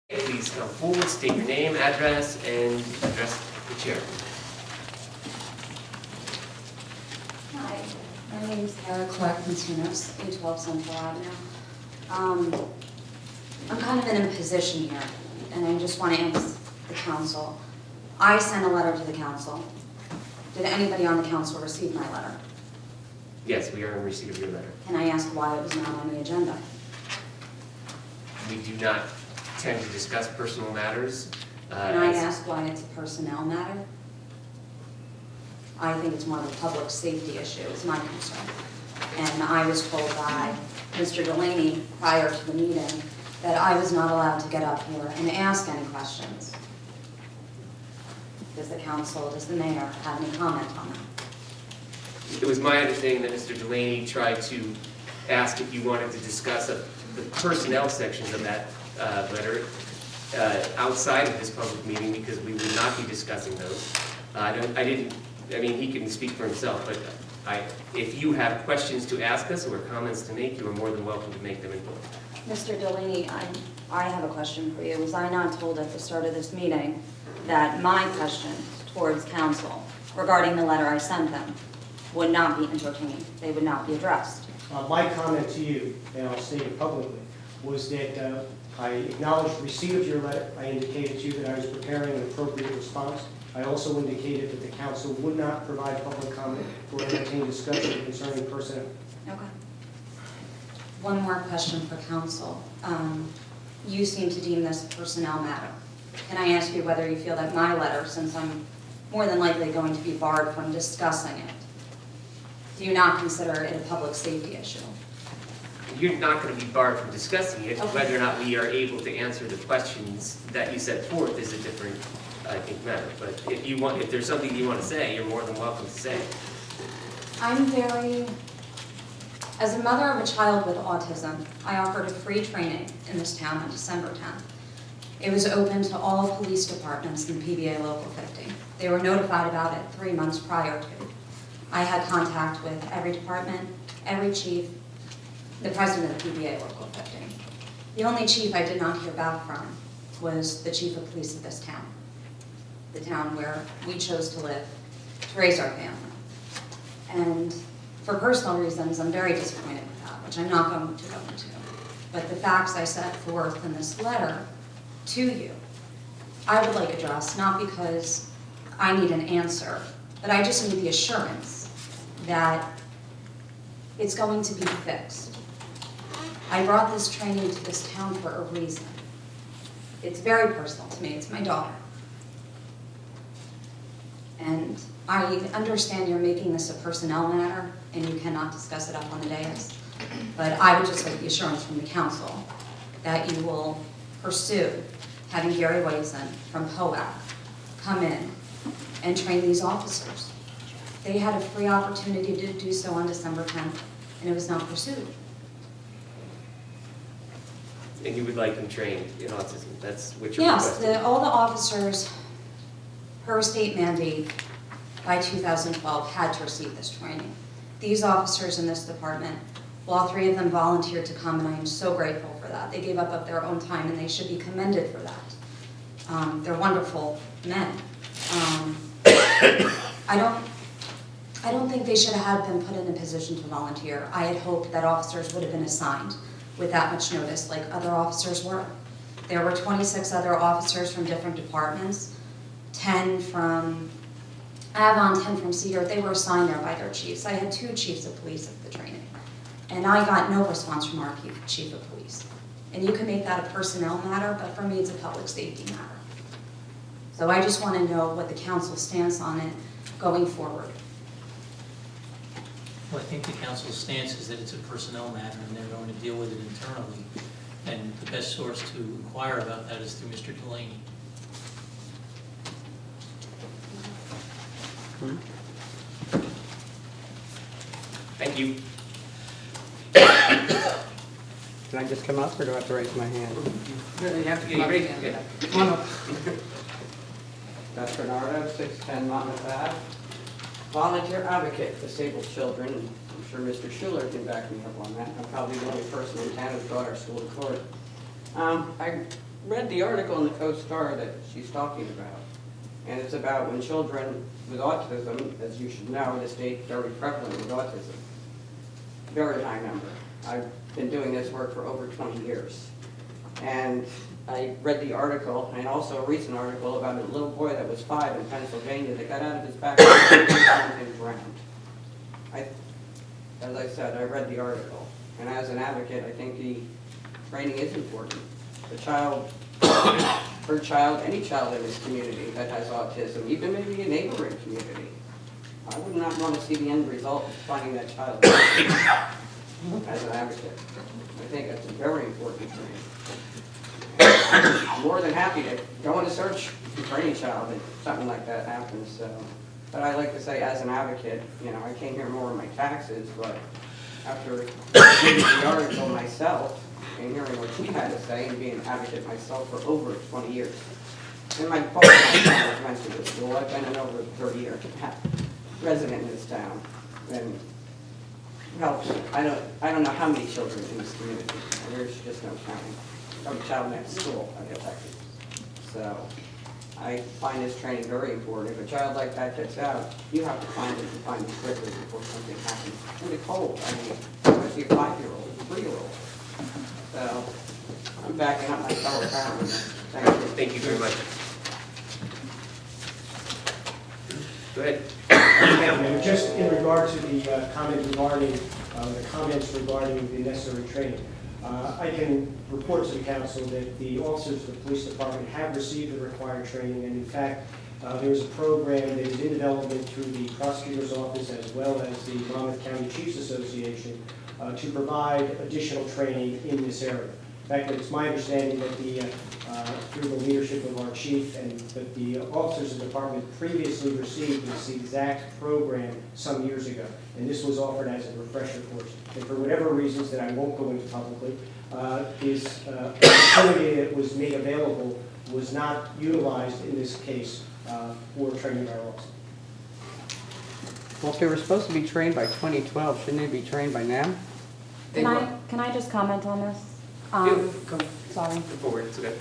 Please come forward, state your name, address, and address the chair. Hi, my name is Kara Clark-Martinez, 812 Central Avenue. I'm kind of in a position here, and I just want to ask the council. I sent a letter to the council. Did anybody on the council receive my letter? Yes, we are in receipt of your letter. Can I ask why it was not on the agenda? We do not tend to discuss personal matters. Can I ask why it's a personnel matter? I think it's more of a public safety issue, is my concern. And I was told by Mr. Delaney prior to the meeting that I was not allowed to get up here and ask any questions. Does the council, does the mayor have any comment on that? It was my understanding that Mr. Delaney tried to ask if you wanted to discuss the personnel sections of that letter outside of this public meeting, because we would not be discussing those. I mean, he can speak for himself, but if you have questions to ask us or comments to make, you are more than welcome to make them in both. Mr. Delaney, I have a question for you. Was I not told at the start of this meeting that my questions towards council regarding the letter I sent them would not be entertained? They would not be addressed? My comment to you, and I'll state it publicly, was that I acknowledged receipt of your letter. I indicated to you that I was preparing an appropriate response. I also indicated that the council would not provide public comment or entertain discussion concerning personnel. Okay. One more question for council. You seem to deem this a personnel matter. Can I ask you whether you feel that my letter, since I'm more than likely going to be barred from discussing it, do you not consider it a public safety issue? You're not going to be barred from discussing it. Okay. Whether or not we are able to answer the questions that you set forth is a different, I think, matter. But if there's something you want to say, you're more than welcome to say it. As a mother of a child with autism, I offered a free training in this town on December 10th. It was open to all police departments in PBA Local 50. They were notified about it 3 months prior to. I had contact with every department, every chief, the president of PBA Local 50. The only chief I did not hear back from was the chief of police of this town, the town where we chose to live, to raise our family. And for personal reasons, I'm very disappointed with that, which I'm not going to go into. But the facts I set forth in this letter to you, I would like addressed, not because I need an answer, but I just need the assurance that it's going to be fixed. I brought this training to this town for a reason. It's very personal to me. It's my daughter. And I understand you're making this a personnel matter and you cannot discuss it up on the dais, but I would just like the assurance from the council that you will pursue having Gary Wason from POAC come in and train these officers. They had a free opportunity to do so on December 10th, and it was not pursued. And you would like them trained in autism. That's what you're requesting. Yes, all the officers, per state mandate, by 2012, had to receive this training. These officers in this department, well, all 3 of them volunteered to come, and I am so grateful for that. They gave up of their own time, and they should be commended for that. They're wonderful men. I don't think they should have been put in a position to volunteer. I had hoped that officers would have been assigned with that much notice, like other officers were. There were 26 other officers from different departments, 10 from Avon, 10 from Cedar. They were assigned there by their chiefs. I had 2 chiefs of police at the training, and I got no response from our chief of police. And you can make that a personnel matter, but for me it's a public safety matter. So I just want to know what the council's stance on it going forward. Well, I think the council's stance is that it's a personnel matter and they're going to deal with it internally. And the best source to inquire about that is through Mr. Delaney. Thank you. Can I just come up, or do I have to raise my hand? You have to get ready. Yeah. Come on up. Beth Bernardo, 610 Monmouth Ave. Volunteer advocate for disabled children. I'm sure Mr. Schuler can back me up on that. I'm probably the only person in town who's brought our school to court. I read the article in the Co-Star that she's talking about. And it's about when children with autism, as you should know, in the state very prevalent with autism. Very high number. I've been doing this work for over 20 years. And I read the article, and also a recent article about a little boy that was 5 in Pennsylvania that got out of his backpack and drowned. As I said, I read the article. And as an advocate, I think the training is important. The child, her child, any child in this community that has autism, even maybe a neighboring community, I would not want to see the end result of finding that child as an advocate. I think that's a very important thing. I'm more than happy to go on a search for any child if something like that happens. So. But I like to say, as an advocate, you know, I came here more on my taxes, but after reading the article myself and hearing what she had to say and being an advocate myself for over 20 years. And my both my son went to this school. I've been an over 30-year resident in this town. And helps. I don't know how many children in this community. There's just no counting. Every child next school I get affected. So I find this training very important. If a child like that gets out, you have to find them quickly before something happens. And it's cold. I mean, especially a 5-year-old, a 3-year-old. So I'm backing up my fellow parents. Thank you. Thank you very much. Go ahead. Thank you, Mayor. Just in regard to the comments regarding the necessary training, I can report to the council that the officers of the police department have received the required training, and in fact, there is a program that is in development through the prosecutor's office as well as the Monmouth County Chiefs Association to provide additional training in this area. In fact, it's my understanding that through the leadership of our chief and that the officers of the department previously received this exact program some years ago. And this was offered as a refresher course. And for whatever reasons that I won't go into publicly, this opportunity that was made available was not utilized in this case for training our officers. Well, if they were supposed to be trained by 2012, shouldn't they be trained by now? They were. Can I just comment on this? Yeah, come Sorry. forward, it's okay.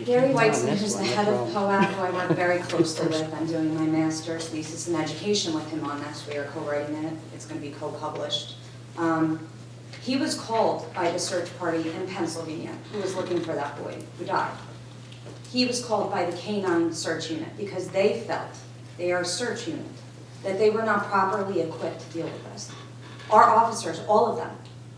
Gary Whiteson, who's the head of POAC, who I work very closely with. I'm doing my master's thesis in education with him on this. We are co-writing it. It's going to be co-published. He was called by the search party in Pennsylvania who was looking for that boy who died. He was called by the K-9 search unit because they felt, they are a search unit, that they were not properly equipped to deal with this. Our officers, all of them,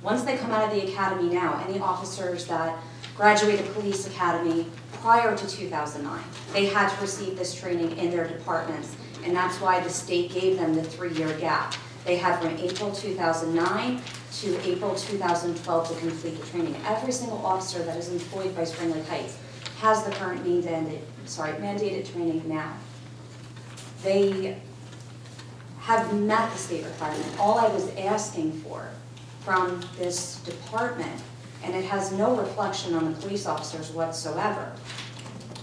once they come out of the academy now, any officers that graduated police academy prior to 2009, they had to receive this training in their departments, and that's why the state gave them the 3-year gap. They had from April 2009 to April 2012 to complete the training. Every single officer that is employed by Spring Lake Heights has the current mandated training now. They have met the state requirement. All I was asking for from this department, and it has no reflection on the police officers whatsoever.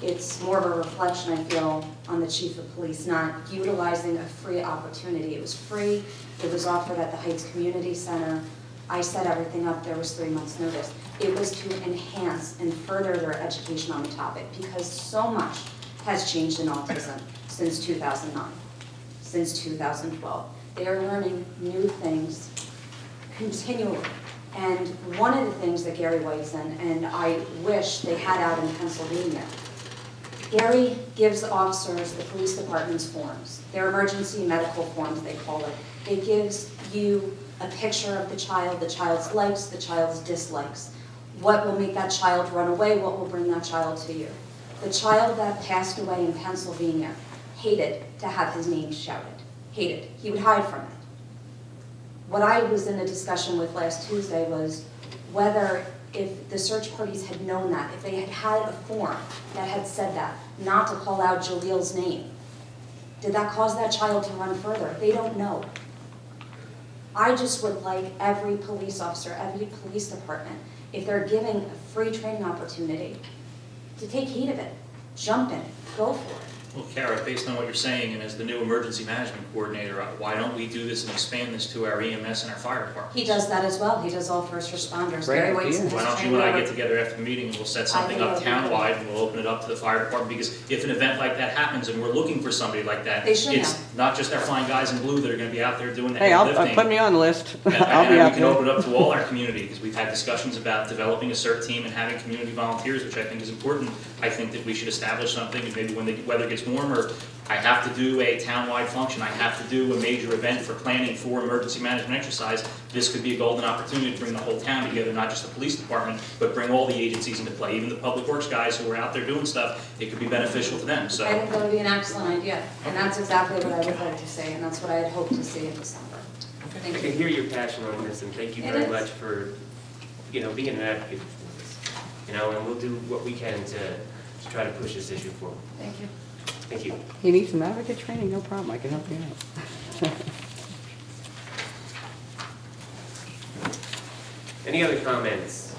It's more of a reflection, I feel, on the chief of police not utilizing a free opportunity. It was free. It was offered at the Heights Community Center. I set everything up. There was 3 months' notice. It was to enhance and further their education on the topic because so much has changed in autism since 2009, since 2012. They are learning new things continually. And one of the things that Gary Whiteson, and I wish they had out in Pennsylvania, Gary gives the officers, the police department's forms, their emergency medical forms, they call it. It gives you a picture of the child's likes, the child's dislikes. What will make that child run away? What will bring that child to you? The child that passed away in Pennsylvania hated to have his name shouted. Hated. He would hide from it. What I was in a discussion with last Tuesday was whether if the search parties had known that, if they had had a form that had said that, not to call out Jalil's name, did that cause that child to run further? They don't know. I just would like every police officer, every police department, if they're giving a free training opportunity, to take heed of it, jump in it, go for it. Well, Kara, based on what you're saying, and as the new emergency management coordinator, why don't we do this and expand this to our EMS and our fire departments? He does that as well. He does all first responders. Great Gary Waits idea. in his Why don't you training and I over- get together after the meeting and we'll set something think up that would be townwide and we'll open it up to the fire department? Because if an event like that happens and we're looking for somebody like that, They should it's know. not just our fine guys in blue that are gonna be out there doing the Hey, heavy I'll lifting. put me on the list. And I'll be we out can there. open it up to all our community, because we've had discussions about developing a CERT team and having community volunteers, which I think is important. I think that we should establish something, and maybe when the weather gets warmer, I have to do a townwide function, I have to do a major event for planning for emergency management exercise. This could be a golden opportunity to bring the whole town together, not just the police department, but bring all the agencies into play, even the public works guys who are out there doing stuff. It could be beneficial to them, so. I think that would be an excellent idea, and that's exactly what I would like to see, and that's what I had hoped to see in December. I Thank can you. hear your passion on this, and thank you It very is. much for, being an advocate for this. And we'll do what we can to try to push this issue forward. Thank you. Thank you. You need some advocate training? No problem, I can help you out. Any other comments?